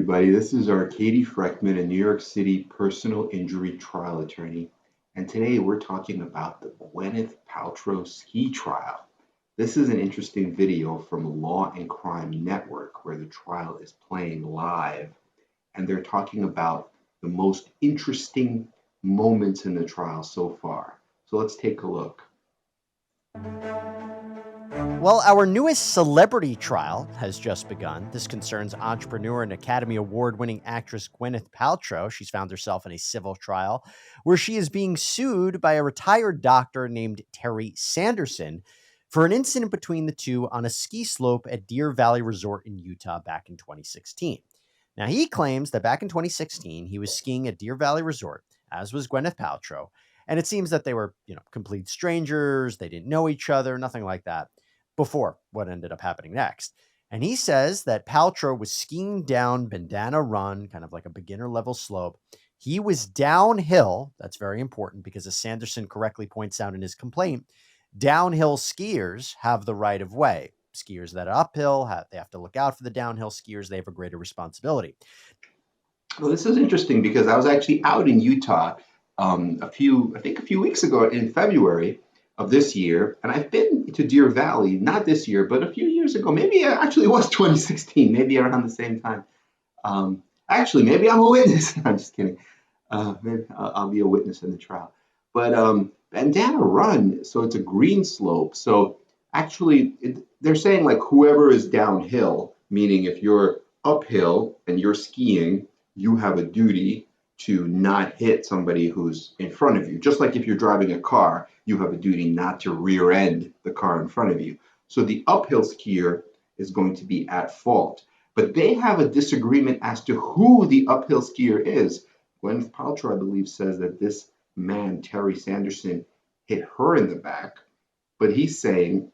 everybody. This is Arkady Frekhtman, a New York City personal injury trial attorney. And today we're talking about the Gwyneth Paltrow ski trial. This is an interesting video from Law and Crime Network where the trial is playing live. And they're talking about the most interesting moments in the trial so far. So let's take a look. Well, our newest celebrity trial has just begun. This concerns entrepreneur and Academy Award-winning actress Gwyneth Paltrow. She's found herself in a civil trial where she is being sued by a retired doctor named Terry Sanderson for an incident between the two on a ski slope at Deer Valley Resort in Utah back in 2016. Now, he claims that back in 2016, he was skiing at Deer Valley Resort, as was Gwyneth Paltrow, and it seems that they were, complete strangers. They didn't know each other, nothing like that, before what ended up happening next. And he says that Paltrow was skiing down Bandana Run, kind of like a beginner level slope. He was downhill. That's very important because, as Sanderson correctly points out in his complaint, downhill skiers have the right of way. Skiers that are uphill, they have to look out for the downhill skiers. They have a greater responsibility. Well, this is interesting because I was actually out in Utah a few weeks ago in February of this year, and I've been to Deer Valley, not this year, but a few years ago. Maybe actually it was 2016, maybe around the same time. Actually, maybe I'm a witness. I'm just kidding. Maybe I'll be a witness in the trial. But Bandana Run, so it's a green slope. So actually, they're saying like whoever is downhill, meaning if you're uphill and you're skiing, you have a duty to not hit somebody who's in front of you. Just like if you're driving a car, you have a duty not to rear end the car in front of you. So the uphill skier is going to be at fault. But they have a disagreement as to who the uphill skier is. Gwyneth Paltrow, I believe, says that this man, Terry Sanderson, hit her in the back, but he's saying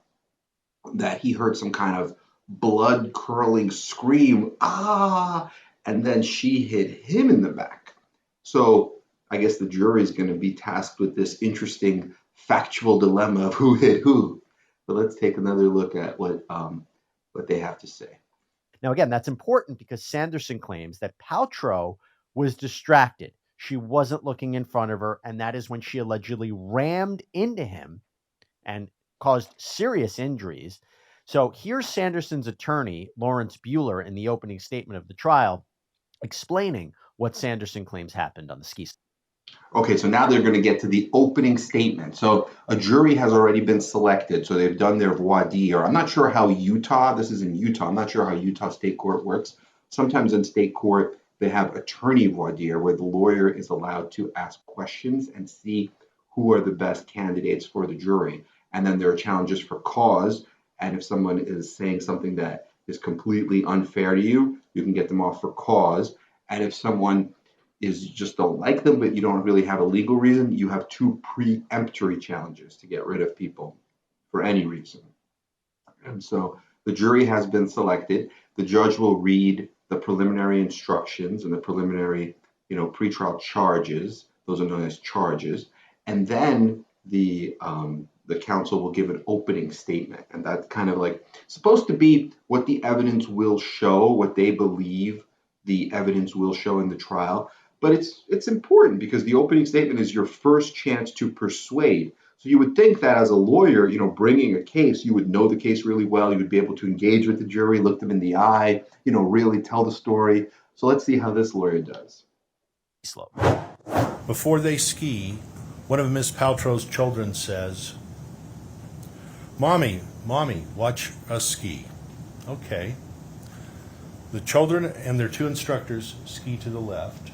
that he heard some kind of blood-curdling scream, and then she hit him in the back. So I guess the jury is going to be tasked with this interesting factual dilemma of who hit who. But let's take another look at what they have to say. Now, again, that's important because Sanderson claims that Paltrow was distracted. She wasn't looking in front of her, and that is when she allegedly rammed into him and caused serious injuries. So here's Sanderson's attorney, Lawrence Bueller, in the opening statement of the trial, explaining what Sanderson claims happened on the ski slope. Okay, so now they're going to get to the opening statement. So a jury has already been selected. So they've done their voir dire. I'm not sure how this is in Utah. I'm not sure how Utah State Court works. Sometimes in state court, they have attorney voir dire where the lawyer is allowed to ask questions and see who are the best candidates for the jury. And then there are challenges for cause. And if someone is saying something that is completely unfair to you, you can get them off for cause. And if someone is just don't like them, but you don't really have a legal reason, you have two preemptory challenges to get rid of people for any reason. And so the jury has been selected. The judge will read the preliminary instructions and the preliminary, pretrial charges. Those are known as charges. And then the counsel will give an opening statement. And that's kind of like supposed to be what the evidence will show, what they believe the evidence will show in the trial. But it's important because the opening statement is your first chance to persuade. So you would think that as a lawyer, bringing a case, you would know the case really well. You would be able to engage with the jury, look them in the eye, really tell the story. So let's see how this lawyer does. Before they ski, one of Miss Paltrow's children says, Mommy, watch us ski. Okay. The children and their two instructors ski to the left.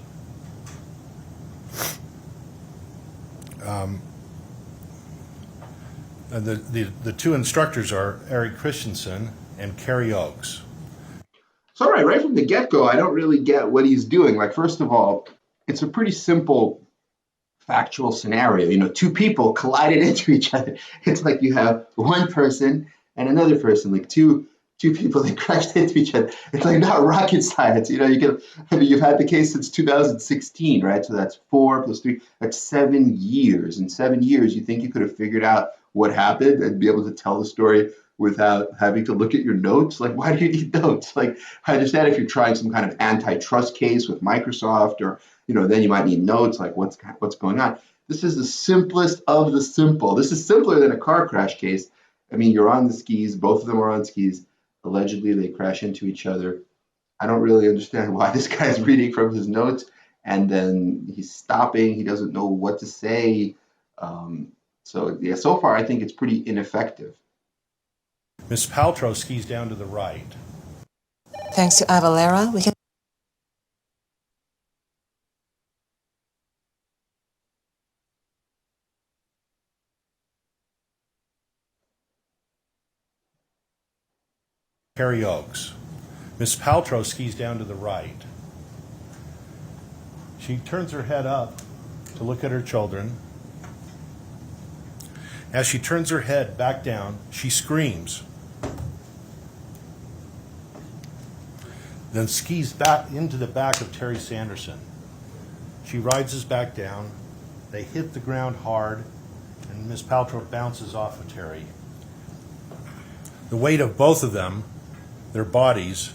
And the two instructors are Eric Christensen and Carrie Oakes. So all right from the get-go, I don't really get what he's doing. Like, first of all, it's a pretty simple factual scenario. Two people collided into each other. It's like you have one person and another person, like two people that crashed into each other. It's like not rocket science. You've had the case since 2016, right? So that's 4 + 3, that's 7 years. In 7 years, you think you could have figured out what happened and be able to tell the story without having to look at your notes? Like, why do you need notes? Like, I understand if you're trying some kind of antitrust case with Microsoft, or then you might need notes, like what's going on. This is the simplest of the simple. This is simpler than a car crash case. I mean, you're on the skis, both of them are on skis. Allegedly, they crash into each other. I don't really understand why this guy's reading from his notes and then he's stopping. He doesn't know what to say. So far, I think it's pretty ineffective. Miss Paltrow skis down to the right. Thanks to Avalera, we can. Harry Oaks. Miss Paltrow skis down to the right. She turns her head up to look at her children. As she turns her head back down, she screams. Then skis back into the back of Terry Sanderson. She rides back down. They hit the ground hard, and Miss Paltrow bounces off of Terry. The weight of both of them, their bodies.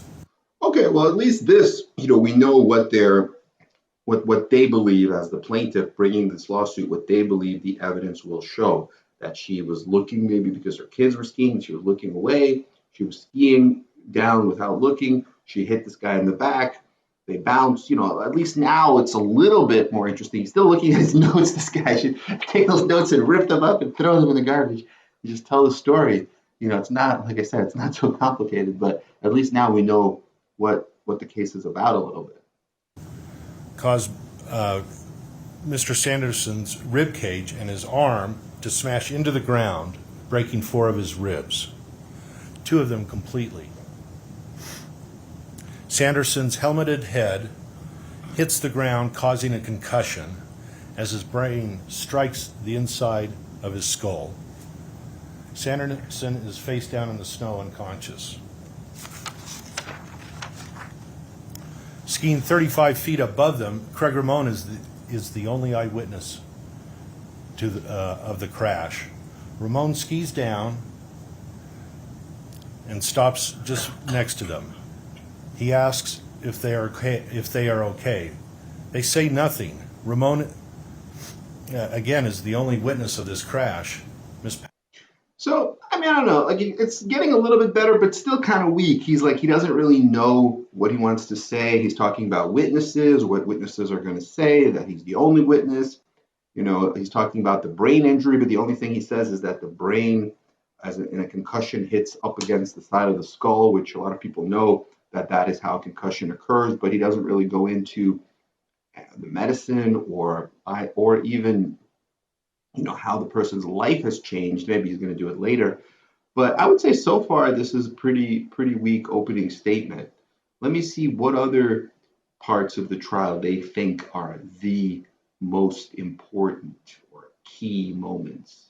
Okay, well, at least this, we know what they believe as the plaintiff bringing this lawsuit, what they believe the evidence will show. That she was looking, maybe because her kids were skiing, she was looking away. She was skiing down without looking. She hit this guy in the back. They bounced. At least now it's a little bit more interesting. He's still looking at his notes. This guy should take those notes and rip them up and throw them in the garbage and just tell the story. It's not, like I said, it's not so complicated, but at least now we know what the case is about a little bit. Caused Mr. Sanderson's rib cage and his arm to smash into the ground, breaking 4 of his ribs, 2 of them completely. Sanderson's helmeted head hits the ground, causing a concussion as his brain strikes the inside of his skull. Sanderson is face down in the snow, unconscious. Skiing 35 feet above them, Craig Ramon is the only eyewitness of the crash. Ramon skis down and stops just next to them. He asks if they are okay. They say nothing. Ramon, again, is the only witness of this crash. So, I don't know. Like, it's getting a little bit better, but still kind of weak. He's like, he doesn't really know what he wants to say. He's talking about witnesses, what witnesses are going to say, that he's the only witness. He's talking about the brain injury, but the only thing he says is that the brain, in a concussion, hits up against the side of the skull, which a lot of people know that is how concussion occurs, but he doesn't really go into the medicine or even how the person's life has changed. Maybe he's going to do it later. But I would say so far this is a pretty weak opening statement. Let me see what other parts of the trial they think are the most important or key moments.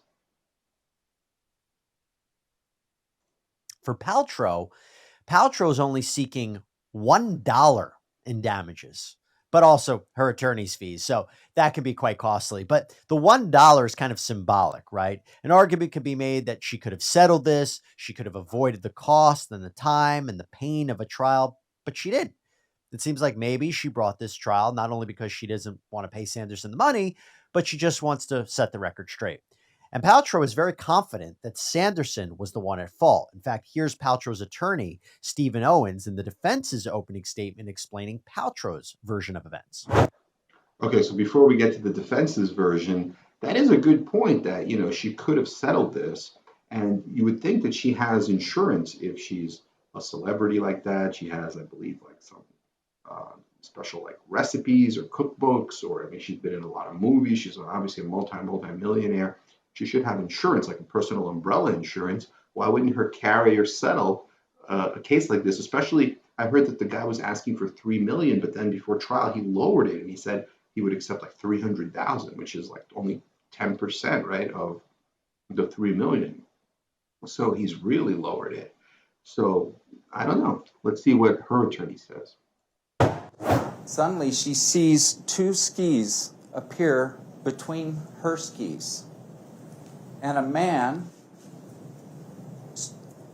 For Paltrow's only seeking $1 in damages, but also her attorney's fees. So that can be quite costly. But the $1 is kind of symbolic, right? An argument could be made that she could have settled this. She could have avoided the cost and the time and the pain of a trial, but she didn't. It seems like maybe she brought this trial not only because she doesn't want to pay Sanderson the money, but she just wants to set the record straight. And Paltrow is very confident that Sanderson was the one at fault. In fact, here's Paltrow's attorney, Stephen Owens, in the defense's opening statement explaining Paltrow's version of events. Okay, so before we get to the defense's version, that is a good point that, she could have settled this. And you would think that she has insurance if she's a celebrity like that. She has, I believe, like some special like recipes or cookbooks, or she's been in a lot of movies. She's obviously a multi-millionaire. She should have insurance, like a personal umbrella insurance. Why wouldn't her carrier settle a case like this? Especially, I heard that the guy was asking for $3 million, but then before trial he lowered it and he said he would accept like $300,000, which is like only 10%, right, of the $3 million. So he's really lowered it. So I don't know. Let's see what her attorney says. Suddenly she sees 2 skis appear between her skis. And a man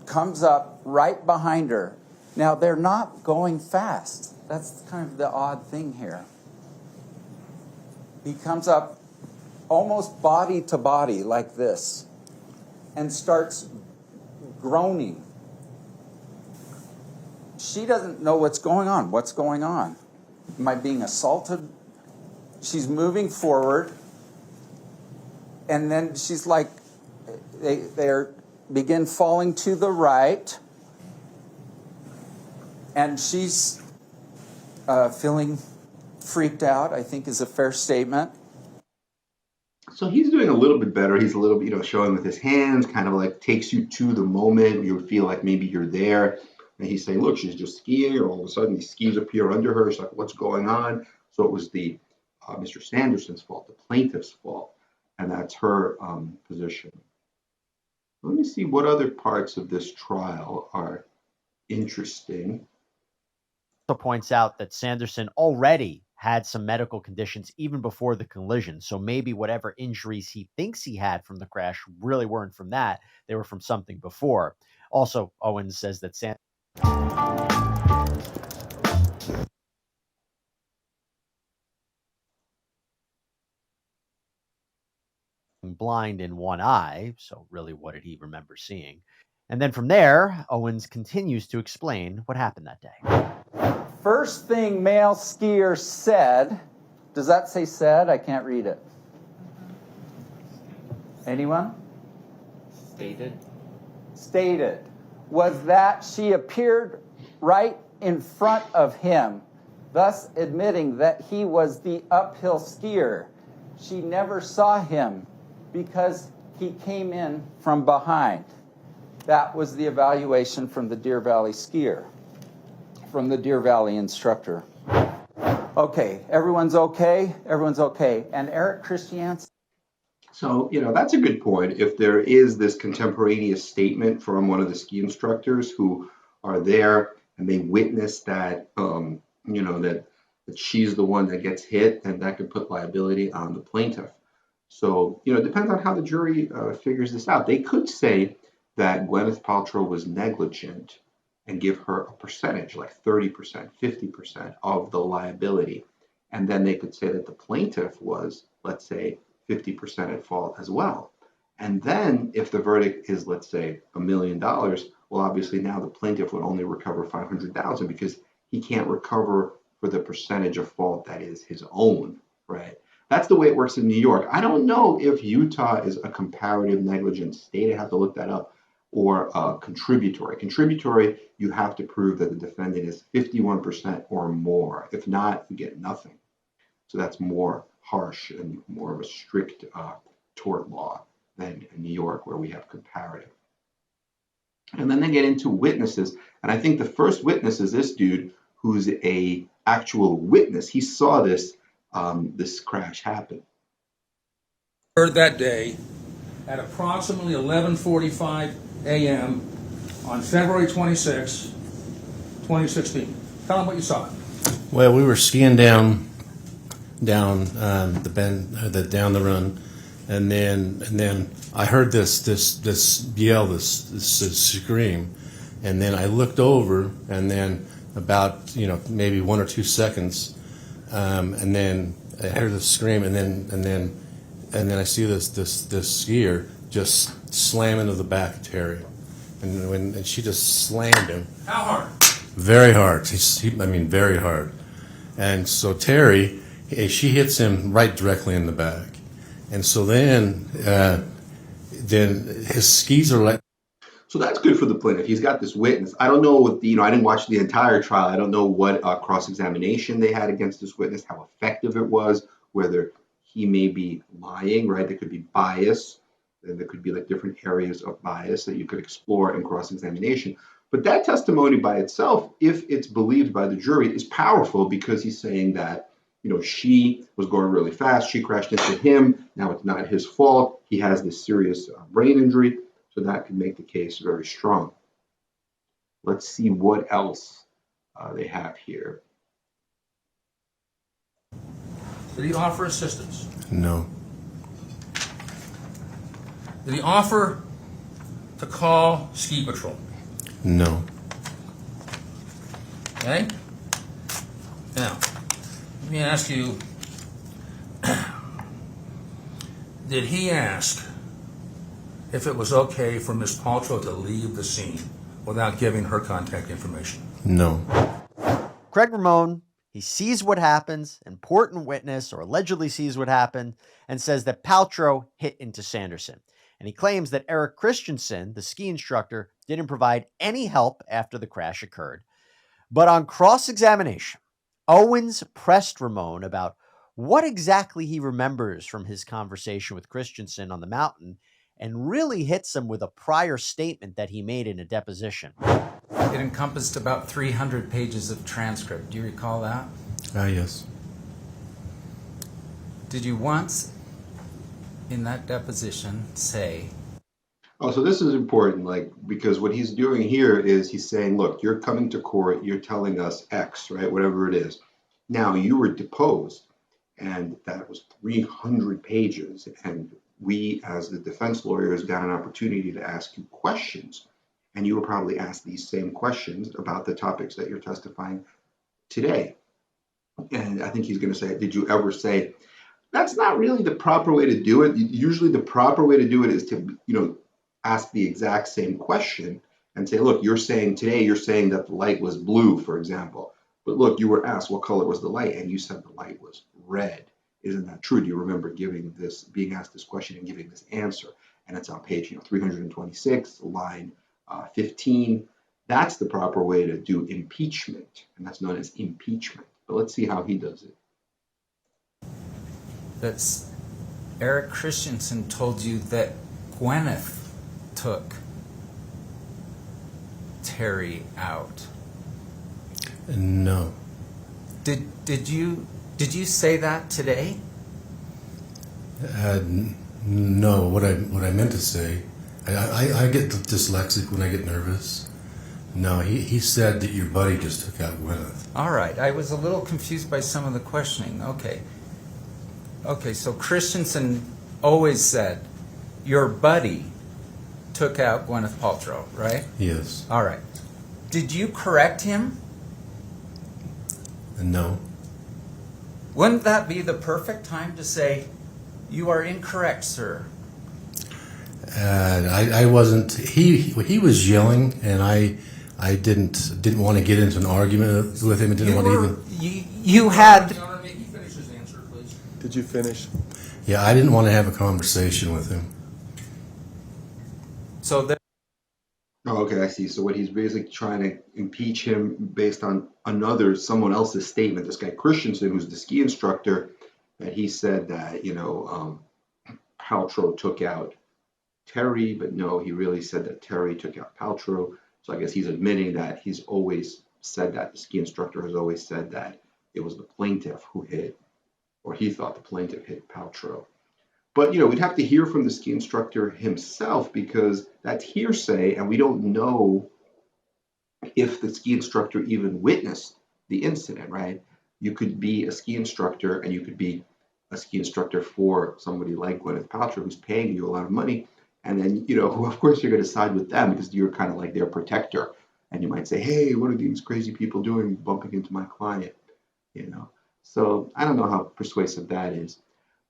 comes up right behind her. Now, they're not going fast. That's kind of the odd thing here. He comes up almost body to body like this and starts groaning. She doesn't know what's going on. What's going on? Am I being assaulted? She's moving forward, and then she's like, they begin falling to the right, and she's feeling freaked out, I think is a fair statement. So he's doing a little bit better. He's a little bit, showing with his hands, kind of like takes you to the moment. You feel like maybe you're there. And he's saying, look, she's just skiing, or all of a sudden these skis appear under her. She's like, what's going on? So it was the Mr. Sanderson's fault, the plaintiff's fault. And that's her position. Let me see what other parts of this trial are interesting. Also points out that Sanderson already had some medical conditions even before the collision. So maybe whatever injuries he thinks he had from the crash really weren't from that. They were from something before. Also, Owens says that Sanderson blind in one eye. So really, what did he remember seeing? And then from there, Owens continues to explain what happened that day. First thing male skier said, does that say said? I can't read it. Anyone? Stated was that she appeared right in front of him, thus admitting that he was the uphill skier. She never saw him because he came in from behind. That was the evaluation from the Deer Valley skier, from the Deer Valley instructor. Okay, everyone's okay? Everyone's okay. And Eric Christiansen? So, that's a good point. If there is this contemporaneous statement from one of the ski instructors who are there and they witness that, that she's the one that gets hit, then that could put liability on the plaintiff. So, it depends on how the jury figures this out. They could say that Gwyneth Paltrow was negligent and give her a percentage, like 30%, 50% of the liability. And then they could say that the plaintiff was, let's say, 50% at fault as well. And then if the verdict is, let's say, $1 million, well, obviously now the plaintiff would only recover $500,000 because he can't recover for the percentage of fault that is his own, right? That's the way it works in New York. I don't know if Utah is a comparative negligence state. I have to look that up. Or contributory. Contributory, you have to prove that the defendant is 51% or more. If not, you get nothing. So that's more harsh and more of a strict tort law than in New York, where we have comparative. And then they get into witnesses. And I think the first witness is this dude who's a actual witness. He saw this crash happen. Heard that day at approximately 11:45 a.m. on February 26, 2016. Tell them what you saw. Well, we were skiing down the bend, down the run, and then I heard this yell, this scream, and then I looked over, and then about maybe 1 or 2 seconds, and then I heard the scream, and then I see this skier just slam into the back of Terry, and she just slammed him. How hard? Very hard. Very hard. And so Terry, she hits him right directly in the back, and so then his skis are like. So that's good for the plaintiff. He's got this witness. I don't know what I didn't watch the entire trial. I don't know what cross-examination they had against this witness, how effective it was, whether he may be lying, right? There could be bias, and there could be like different areas of bias that you could explore in cross-examination. But that testimony by itself, if it's believed by the jury, is powerful because he's saying that, she was going really fast. She crashed into him. Now it's not his fault. He has this serious brain injury. So that could make the case very strong. Let's see what else they have here. Did he offer assistance? No. Did he offer to call ski patrol? No. Okay? Now, let me ask you, did he ask if it was okay for Ms. Paltrow to leave the scene without giving her contact information? No. Craig Ramon, he sees what happens, important witness, or allegedly sees what happened, and says that Paltrow hit into Sanderson. And he claims that Eric Christensen, the ski instructor, didn't provide any help after the crash occurred. But on cross-examination, Owens pressed Ramon about what exactly he remembers from his conversation with Christensen on the mountain, and really hits him with a prior statement that he made in a deposition. It encompassed about 300 pages of transcript. Do you recall that? Yes. Did you once, in that deposition, say, Oh, so this is important, like, because what he's doing here is he's saying, look, you're coming to court, you're telling us X, right, whatever it is. Now, you were deposed, and that was 300 pages, and we, as the defense lawyers, got an opportunity to ask you questions, and you were probably asked these same questions about the topics that you're testifying today. And I think he's going to say, did you ever say, that's not really the proper way to do it. Usually the proper way to do it is to, ask the exact same question and say, look, you're saying today, you're saying that the light was blue, for example. But look, you were asked what color was the light, and you said the light was red. Isn't that true? Do you remember being asked this question and giving this answer? And it's on page 326, line 15. That's the proper way to do impeachment, and that's known as impeachment. But let's see how he does it. that Eric Christensen told you that Gwyneth took Terry out? No. Did you say that today? No. What I meant to say, I get dyslexic when I get nervous. No, he said that your buddy just took out Gwyneth. All right. I was a little confused by some of the questioning. Okay, so Christensen always said your buddy took out Gwyneth Paltrow, right? Yes. All right. Did you correct him? No. Wouldn't that be the perfect time to say, you are incorrect, sir? I wasn't. He was yelling, and I didn't want to get into an argument with him. You had. Your Honor, may he finish his answer, please? Did you finish? Yeah, I didn't want to have a conversation with him. So there. Oh, okay, I see. So what he's basically trying to impeach him based on someone else's statement. This guy Christensen, who's the ski instructor, that he said that Paltrow took out Terry, but no, he really said that Terry took out Paltrow. So I guess he's admitting that he's always said that, the ski instructor has always said that it was the plaintiff who hit, or he thought the plaintiff hit Paltrow. But, we'd have to hear from the ski instructor himself, because that's hearsay, and we don't know if the ski instructor even witnessed the incident, right? You could be a ski instructor, and you could be a ski instructor for somebody like Gwyneth Paltrow, who's paying you a lot of money. And then, of course, you're going to side with them because you're kind of like their protector. And you might say, hey, what are these crazy people doing bumping into my client? So I don't know how persuasive that is.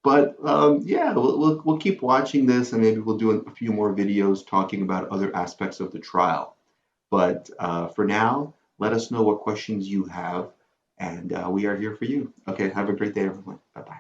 But yeah, we'll keep watching this, and maybe we'll do a few more videos talking about other aspects of the trial. But for now, let us know what questions you have, and we are here for you. Okay, have a great day, everyone. Bye-bye.